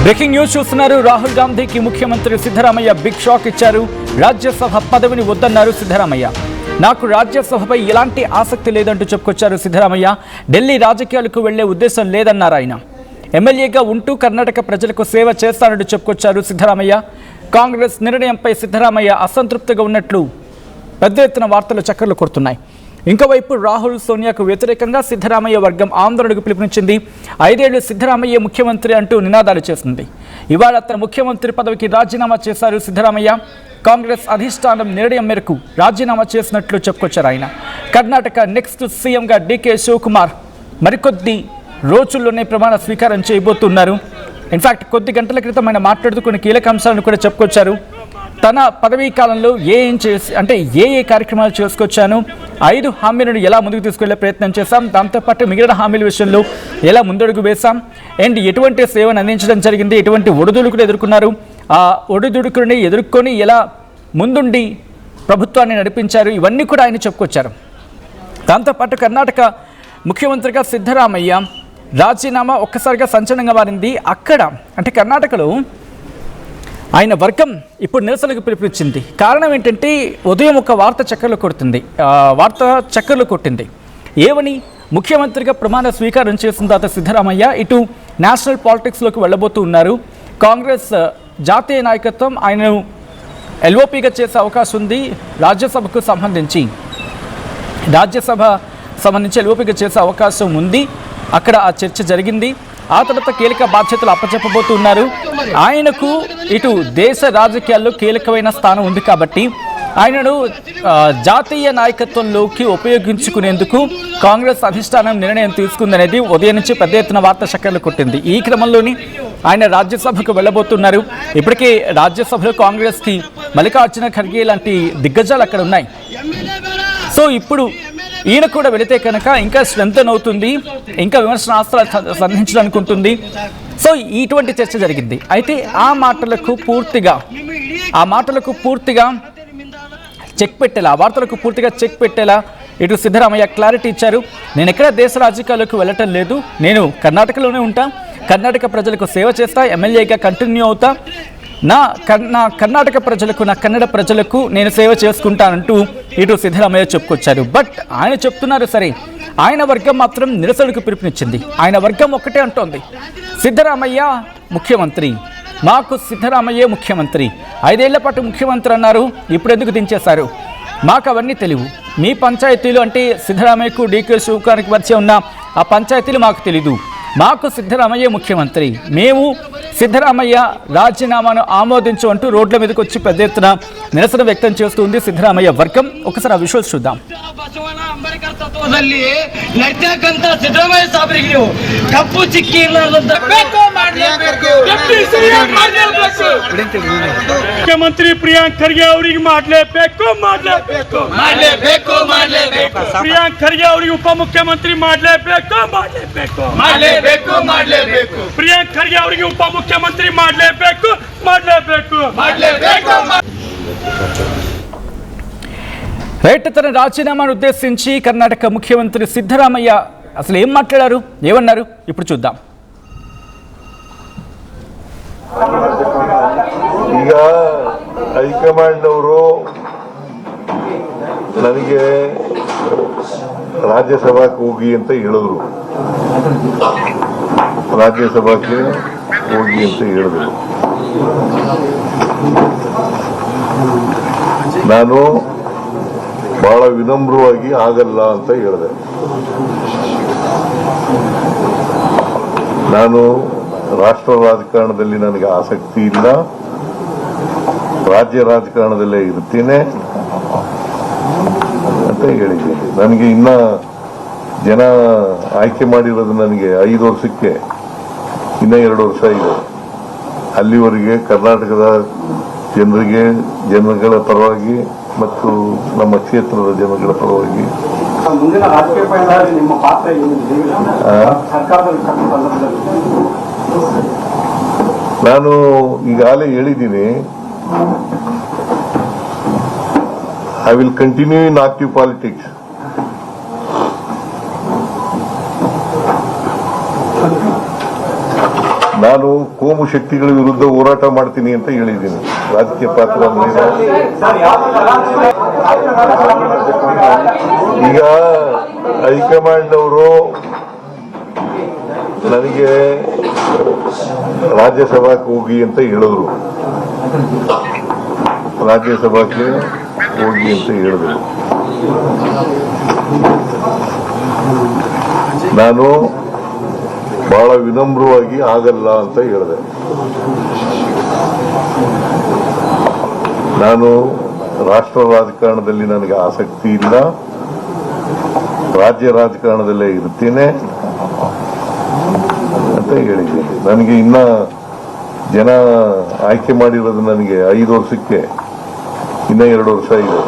Breaking news చూస్తున్నారు. రాహుల్ గాంధీకి ముఖ్యమంత్రి సిద్ధరామయ్య బిగ్ షాక్ ఇచ్చారు. రాజ్యసభ పదవిని వద్దన్నారు సిద్ధరామయ్య. నాకు రాజ్యసభపై ఎలాంటి ఆసక్తి లేదంటూ చెప్పుకొచ్చారు సిద్ధరామయ్య. ఢిల్లీ రాజకీయాలకు వెళ్లే ఉద్దేశం లేదన్నారు ఆయన. ఎమ్మెల్యేగా ఉంటూ కర్ణాటక ప్రజలకు సేవ చేస్తానంటూ చెప్పుకొచ్చారు సిద్ధరామయ్య. కాంగ్రెస్ నిర్ణయంపై సిద్ధరామయ్య అసంతృప్తిగా ఉన్నట్లు పెద్ద ఎత్తున వార్తలు చక్కర్లు కొడుతున్నాయి. ఇంకోవైపు రాహుల్ సోనియాకు వ్యతిరేకంగా సిద్ధరామయ్య వర్గం ఆందోళనకు పిలుపునిచ్చింది. 5 ఏళ్లు సిద్ధరామయ్య ముఖ్యమంత్రి అంటూ నినాదాలు చేసింది. ఇవాళ తన ముఖ్యమంత్రి పదవికి రాజీనామా చేశారు సిద్ధరామయ్య. కాంగ్రెస్ అధిష్టానం నిర్ణయం మేరకు రాజీనామా చేసినట్లు చెప్పుకొచ్చారు ఆయన. కర్ణాటక నెక్స్ట్ సీఎంగా డీకే శివకుమార్ మరికొద్ది రోజుల్లోనే ప్రమాణ స్వీకారం చేయబోతున్నారు. ఇన్ఫాక్ట్ కొద్ది గంటల క్రితం ఆయన మాట్లాడుతూ కొన్ని కీలక అంశాలను కూడా చెప్పుకొచ్చారు. తన పదవీ కాలంలో ఏ కార్యక్రమాలు చేసుకొచ్చాను, 5 హామీలను ఎలా ముందుకు తీసుకెళ్లే ప్రయత్నం చేశాం, దాంతోపాటు మిగిలిన హామీల విషయంలో ఎలా ముందడుగు వేశాం, అండ్ ఎటువంటి సేవను అందించడం జరిగింది, ఎటువంటి ఒడిదుడుకులు ఎదుర్కొన్నారు, ఆ ఒడిదుడుకుని ఎదుర్కొని ఎలా ముందుండి ప్రభుత్వాన్ని నడిపించారు, ఇవన్నీ కూడా ఆయన చెప్పుకొచ్చారు. దాంతోపాటు కర్ణాటక ముఖ్యమంత్రిగా సిద్ధరామయ్య రాజీనామా ఒక్కసారిగా సంచలనంగా మారింది. అక్కడ అంటే కర్ణాటకలో ఆయన వర్గం ఇప్పుడు నిరసనకు పిలుపునిచ్చింది. కారణం ఏంటంటే ఉదయం ఒక వార్త చక్కర్లు కొట్టింది. ఏమని? ముఖ్యమంత్రిగా ప్రమాణ స్వీకారం చేసిన తర్వాత సిద్ధరామయ్య ఇటు నేషనల్ పాలిటిక్స్లోకి వెళ్ళబోతూ ఉన్నారు. కాంగ్రెస్ జాతీయ నాయకత్వం ఆయనను ఎల్ఓపిగా చేసే అవకాశం ఉంది. రాజ్యసభకు సంబంధించి ఎల్ఓపిగా చేసే అవకాశం ఉంది. అక్కడ ఆ చర్చ జరిగింది. ఆ తర్వాత కీలక బాధ్యతలు అప్పచెప్పబోతున్నారు. ఆయనకు ఇటు దేశ రాజకీయాల్లో కీలకమైన స్థానం ఉంది కాబట్టి ఆయనను జాతీయ నాయకత్వంలోకి ఉపయోగించుకునేందుకు కాంగ్రెస్ అధిష్టానం నిర్ణయం తీసుకుందనేది ఉదయం నుంచి పెద్ద ఎత్తున వార్త చక్కర్లు కొట్టింది. ఈ క్రమంలోని ఆయన రాజ్యసభకు వెళ్ళబోతున్నారు. ఇప్పటికే రాజ్యసభలో కాంగ్రెస్కి మల్లికార్జున ఖర్గే లాంటి దిగ్గజాలు అక్కడ ఉన్నాయి. సో ఇప్పుడు ఈయన కూడా వెళితే కనుక ఇంకా స్ట్రెంథన్ అవుతుంది, ఇంకా విమర్శనాస్త్రాలు సంధించడానికి ఉంటుంది. సో ఇటువంటి చర్చ జరిగింది. అయితే ఆ మాటలకు పూర్తిగా ఆ వార్తలకు పూర్తిగా చెక్ పెట్టేలా ఇటు సిద్ధరామయ్య క్లారిటీ ఇచ్చారు. నేను ఎక్కడ దేశ రాజకీయాలకు వెళ్ళటం లేదు, నేను కర్ణాటకలోనే ఉంటా, కర్ణాటక ప్రజలకు సేవ చేస్తా, ఎమ్మెల్యేగా కంటిన్యూ అవుతా, నా కర్ణాటక ప్రజలకు, నా కన్నడ ప్రజలకు నేను సేవ చేసుకుంటానంటూ ఇటు సిద్ధరామయ్య చెప్పుకొచ్చారు. బట్ ఆయన చెప్తున్నారు సరే, ఆయన వర్గం మాత్రం నిరసనకు పిలుపునిచ్చింది. ఆయన వర్గం ఒక్కటే అంటోంది, సిద్ధరామయ్య ముఖ్యమంత్రి, మాకు సిద్ధరామయ్యే ముఖ్యమంత్రి, 5 ఏళ్ల పాటు ముఖ్యమంత్రి అన్నారు, ఇప్పుడు ఎందుకు దించేశారు, మాకు అవన్నీ తెలియవు, మీ పంచాయతీలు అంటే సిద్ధరామయ్యకు డీకే శివకుమార్కి పరిచయం ఉన్న ఆ పంచాయతీలు మాకు తెలీదు, మాకు సిద్ధరామయ్య ముఖ్యమంత్రి, మేము సిద్ధరామయ్య రాజీనామాను ఆమోదించు అంటూ రోడ్ల మీదకి వచ్చి పెద్ద ఎత్తున నిరసన వ్యక్తం చేస్తుంది సిద్ధరామయ్య వర్గం. ఒకసారి ఆ విజువల్స్ చూద్దాం. ಮುಖ್ಯಮಂತ್ರಿ ಪ್ರಿಯಾಂಕ್ ಖರ್ಗೆ ಅವರಿಗೆ ಮಾಡಲೇಬೇಕು. ಪ್ರಿಯಾಂಕ್ ಖರ್ಗೆ ಅವರಿಗೆ ಉಪಮುಖ್ಯಮಂತ್ರಿ ಮಾಡಲೇಬೇಕು. ಪ್ರಿಯಾಂಕ್ ಖರ್ಗೆ ಅವರಿಗೆ ಉಪಮುಖ್ಯಮಂತ್ರಿ ಮಾಡಲೇಬೇಕು. రైట్, తన రాజీనామాను ఉద్దేశించి కర్ణాటక ముఖ్యమంత్రి సిద్ధరామయ్య అసలు ఏం మాట్లాడారు, ఏమన్నారు ఇప్పుడు చూద్దాం. ಈಗ ಹೈಕಮಾಂಡ್ ಅವರು ನನಗೆ ರಾಜ್ಯಸಭಾಕ್ಕೆ ಹೋಗಿ ಅಂತ ಹೇಳಿದ್ರು. ನಾನು ಬಹಳ ವಿನಮ್ರವಾಗಿ ಆಗಲ್ಲ ಅಂತ ಹೇಳಿದೆ. ನಾನು ರಾಷ್ಟ್ರ ರಾಜಕಾರಣದಲ್ಲಿ ನನಗೆ ಆಸಕ್ತಿ ಇಲ್ಲ, ರಾಜ್ಯ ರಾಜಕಾರಣದಲ್ಲೇ ಇರ್ತೀನಿ ಅಂತ ಹೇಳಿದ್ದೀನಿ. ನನಗೆ ಇನ್ನ ಜನ ಆಯ್ಕೆ ಮಾಡಿರೋದು ನನಗೆ 5 ವರ್ಷಕ್ಕೆ, ಇನ್ನ 2 ವರ್ಷ ಇದೆ. ಅಲ್ಲಿವರೆಗೆ ಕರ್ನಾಟಕದ ಜನಗಳ ಪರವಾಗಿ ಮತ್ತು ನಮ್ಮ ಕ್ಷೇತ್ರದ ಜನಗಳ ಪರವಾಗಿ ನಾನು ಈಗಾಗಲೇ ಹೇಳಿದ್ದೀನಿ, I will continue in active politics. ನಾನು ಕೋಮು ಶಕ್ತಿಗಳ ವಿರುದ್ಧ ಹೋರಾಟ ಮಾಡ್ತೀನಿ ಅಂತ ಹೇಳಿದ್ದೀನಿ. ರಾಜಕೀಯ ಪಾತ್ರ ಈಗ ಹೈಕಮಾಂಡ್ ಅವರು ನನಗೆ ರಾಜ್ಯಸಭಾಕ್ಕೆ ಹೋಗಿ ಅಂತ ಹೇಳಿದ್ರು. ರಾಜ್ಯಸಭಾಕ್ಕೆ ಹೋಗಿ ಅಂತ ಹೇಳಿದ್ರು. ನಾನು ಬಹಳ ವಿನಮ್ರವಾಗಿ ಆಗಲ್ಲ ಅಂತ ಹೇಳಿದೆ. ನಾನು ರಾಷ್ಟ್ರ ರಾಜಕಾರಣದಲ್ಲಿ ನನಗೆ ಆಸಕ್ತಿ ಇಲ್ಲ, ರಾಜ್ಯ ರಾಜಕಾರಣದಲ್ಲೇ ಇರ್ತೀನಿ ಅಂತ ಹೇಳಿದ್ದೀನಿ. ನನಗೆ ಇನ್ನ ಜನ ಆಯ್ಕೆ ಮಾಡಿರೋದು ನನಗೆ 5 ವರ್ಷಕ್ಕೆ, ಇನ್ನ 2 ವರ್ಷ ಇದೆ.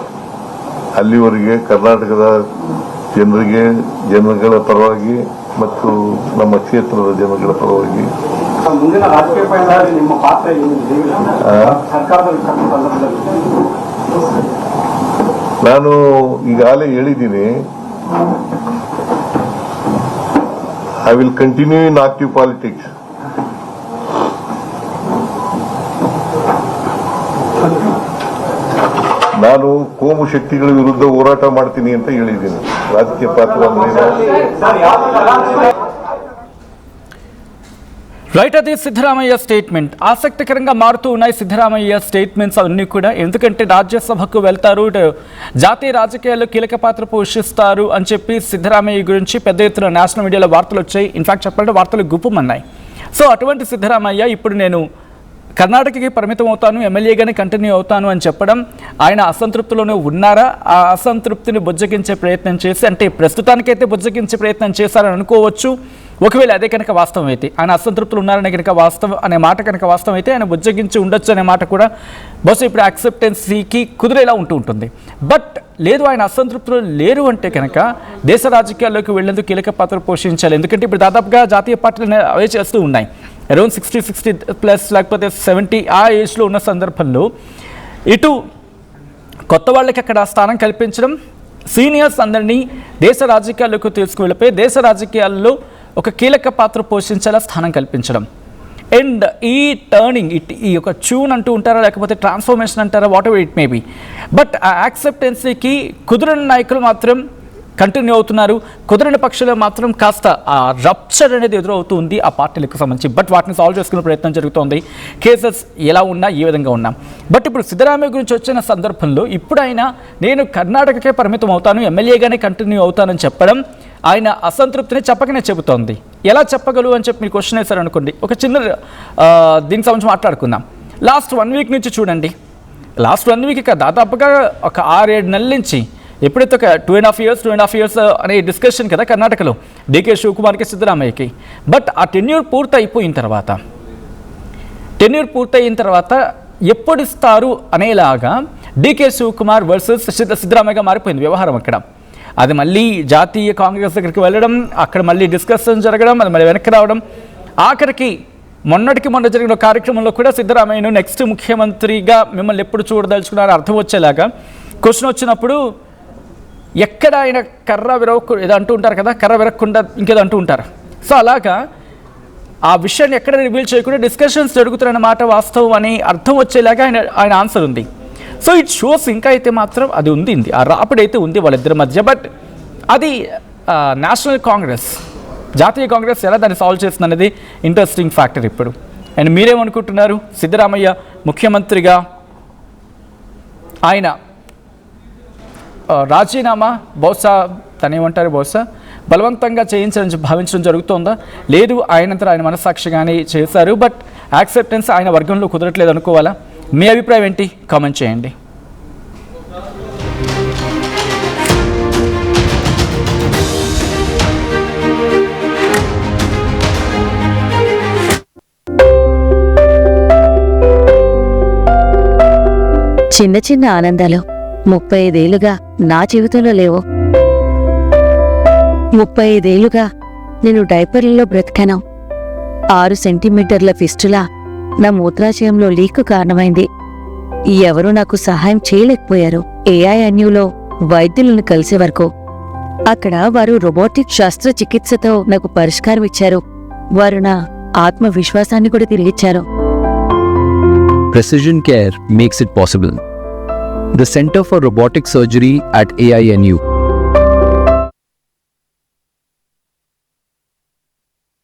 ಅಲ್ಲಿವರೆಗೆ ಕರ್ನಾಟಕದ ಜನರಿಗೆ, ಜನಗಳ ಪರವಾಗಿ ಮತ್ತು ನಮ್ಮ ಕ್ಷೇತ್ರದ ಜನಗಳ ಪರವಾಗಿ ಮುಂದಿನ ರಾಜಕೀಯ ಪಯಣದಲ್ಲಿ ನಿಮ್ಮ ಪಾತ್ರ ಏನಿದೆ? ನಾನು ಈಗಾಗಲೇ ಹೇಳಿದ್ದೀನಿ, I will continue in active politics. ನಾನು ಕೋಮು ಶಕ್ತಿಗಳ ವಿರುದ್ಧ ಹೋರಾಟ ಮಾಡ್ತೀನಿ ಅಂತ ಹೇಳಿದ್ದೀನಿ. ರಾಜಕೀಯ ಪಾತ್ರ రైట్, అది సిద్ధరామయ్య స్టేట్మెంట్. ఆసక్తికరంగా మారుతూ ఉన్నాయి సిద్ధరామయ్య స్టేట్మెంట్స్ అవన్నీ కూడా. ఎందుకంటే రాజ్యసభకు వెళ్తారు, జాతీయ రాజకీయాల్లో కీలక పాత్ర పోషిస్తారు అని చెప్పి సిద్ధరామయ్య గురించి పెద్ద ఎత్తున నేషనల్ మీడియాలో వార్తలు వచ్చాయి. ఇన్ఫాక్ట్ చెప్పాలంటే వార్తలు గుప్పమన్నాయి. సో అటువంటి సిద్ధరామయ్య ఇప్పుడు నేను కర్ణాటకకి పరిమితం అవుతాను, ఎమ్మెల్యేగానే కంటిన్యూ అవుతాను అని చెప్పడం, ఆయన అసంతృప్తిలోనే ఉన్నారా? ఆ అసంతృప్తిని బుజ్జగించే ప్రయత్నం చేసి, అంటే ప్రస్తుతానికైతే బుజ్జగించే ప్రయత్నం చేశారని అనుకోవచ్చు. ఒకవేళ అదే కనుక వాస్తవం అయితే, ఆయన అసంతృప్తులు ఉన్నారనే కనుక వాస్తవం అనే మాట కనుక వాస్తవం అయితే, ఆయన బుజ్జగించి ఉండొచ్చు అనే మాట కూడా బహుశా ఇప్పుడు యాక్సెప్టెన్సీకి కుదిరేలా ఉంటుంది. బట్ లేదు, ఆయన అసంతృప్తులు లేరు అంటే కనుక దేశ రాజకీయాల్లోకి వెళ్లేందుకు కీలక పాత్ర పోషించాలి. ఎందుకంటే ఇప్పుడు దాదాపుగా జాతీయ పార్టీలు అవే చేస్తూ ఉన్నాయి. అరౌండ్ 60+ లేకపోతే 70 ఆ ఏజ్లో ఉన్న సందర్భంలో ఇటు కొత్త వాళ్ళకి అక్కడ స్థానం కల్పించడం, సీనియర్స్ అందరినీ దేశ రాజకీయాల్లోకి తీసుకువెళ్ళిపోయి దేశ రాజకీయాల్లో ఒక కీలక పాత్ర పోషించేలా స్థానం కల్పించడం. అండ్ ఈ టర్నింగ్, ఈ యొక్క ట్యూన్ అంటూ ఉంటారా, లేకపోతే ట్రాన్స్ఫర్మేషన్ అంటారా, what ever it may be, but ఆ యాక్సెప్టెన్సీకి కుదిరిన నాయకులు మాత్రం కంటిన్యూ అవుతున్నారు, కుదిరిన పక్షంలో మాత్రం కాస్త ఆ రప్చర్ అనేది ఎదురవుతుంది ఆ పార్టీలకు సంబంధించి. బట్ వాటిని సాల్వ్ చేసుకునే ప్రయత్నం జరుగుతోంది, కేసెస్ ఎలా ఉన్నా ఏ విధంగా ఉన్నా. బట్ ఇప్పుడు సిద్ధరామయ్య గురించి వచ్చిన సందర్భంలో ఇప్పుడు ఆయన నేను కర్ణాటకకే పరిమితం అవుతాను, ఎమ్మెల్యేగానే కంటిన్యూ అవుతానని చెప్పడం ఆయన అసంతృప్తిని చెప్పకనే చెబుతోంది. ఎలా చెప్పగలరు అని చెప్పి మీరు క్వశ్చన్ వేశారు అనుకోండి. ఒక చిన్న దీనికి సంబంధించి మాట్లాడుకుందాం. లాస్ట్ 1 వీక్ నుంచి చూడండి, లాస్ట్ 1 వీక్ దాదాపుగా ఒక 6-7 నెలల నుంచి ఎప్పుడైతే ఒక 2.5 years అనే డిస్కషన్ కదా కర్ణాటకలో డీకే శివకుమార్కి, సిద్ధరామయ్యకి. బట్ ఆ టెన్యూర్ పూర్తయిపోయిన తర్వాత ఎప్పుడు ఇస్తారు అనేలాగా డీకే శివకుమార్ వర్సెస్ సిద్ధరామయ్యగా మారిపోయింది వ్యవహారం అక్కడ. అది మళ్ళీ జాతీయ కాంగ్రెస్ దగ్గరికి వెళ్ళడం, అక్కడ మళ్ళీ డిస్కషన్ జరగడం, అది మళ్ళీ వెనక్కి రావడం, ఆఖరికి మొన్న జరిగిన కార్యక్రమంలో కూడా సిద్ధరామయ్యను నెక్స్ట్ ముఖ్యమంత్రిగా మిమ్మల్ని ఎప్పుడు చూడదలుచుకున్నారో అర్థం వచ్చేలాగా క్వశ్చన్ వచ్చినప్పుడు ఎక్కడ ఆయన కర్ర విరవకు ఏదో అంటూ ఉంటారు కదా, కర్ర విరగకుండా ఇంకేదో అంటూ ఉంటారు. సో అలాగా ఆ విషయాన్ని ఎక్కడ రివీల్ చేయకుండా డిస్కషన్స్ జరుగుతున్న మాట వాస్తవం అని అర్థం వచ్చేలాగా ఆయన ఆన్సర్ ఉంది. సో ఇట్ షోస్ ఇంకా అయితే మాత్రం అది ఉంది, ఆ రాపిడైతే ఉంది వాళ్ళిద్దరి మధ్య. బట్ అది నేషనల్ కాంగ్రెస్, జాతీయ కాంగ్రెస్ ఎలా దాన్ని సాల్వ్ చేస్తుంది అనేది ఇంట్రెస్టింగ్ ఫ్యాక్టర్ ఇప్పుడు. అండ్ మీరేమనుకుంటున్నారు? సిద్ధరామయ్య ముఖ్యమంత్రిగా ఆయన రాజీనామా బహుశా తనేమంటారు, బహుశా బలవంతంగా చేయించాలని భావించడం జరుగుతోందా? లేదు, ఆయనంతా ఆయన మనస్సాక్షిగానే చేశారు, బట్ యాక్సెప్టెన్స్ ఆయన వర్గంలో కుదరట్లేదు అనుకోవాలా? మీ అభిప్రాయం ఏంటి? కామెంట్ చేయండి. చిన్న చిన్న ఆనందాలు 35 ఏళ్లుగా నా జీవితంలో లేవు. 35 ఏళ్లుగా నేను డైపర్లలో బ్రతికాను. 6 సెంటీమీటర్ల ఫిస్టులా నా మూత్రాశయంలో లీకు కారణమైంది. ఎవరూ నాకు సహాయం చేయలేకపోయారు. ఏఐఎన్యూలో వైద్యులను కలిసే వరకు. అక్కడ వారు రోబోటిక్ శస్త్రచికిత్సతో నాకు పరిష్కారం ఇచ్చారు. వారు నా ఆత్మవిశ్వాసాన్ని కూడా తిరిగిచ్చారు. Precision Care makes it possible. The Center for Robotic Surgery at AINU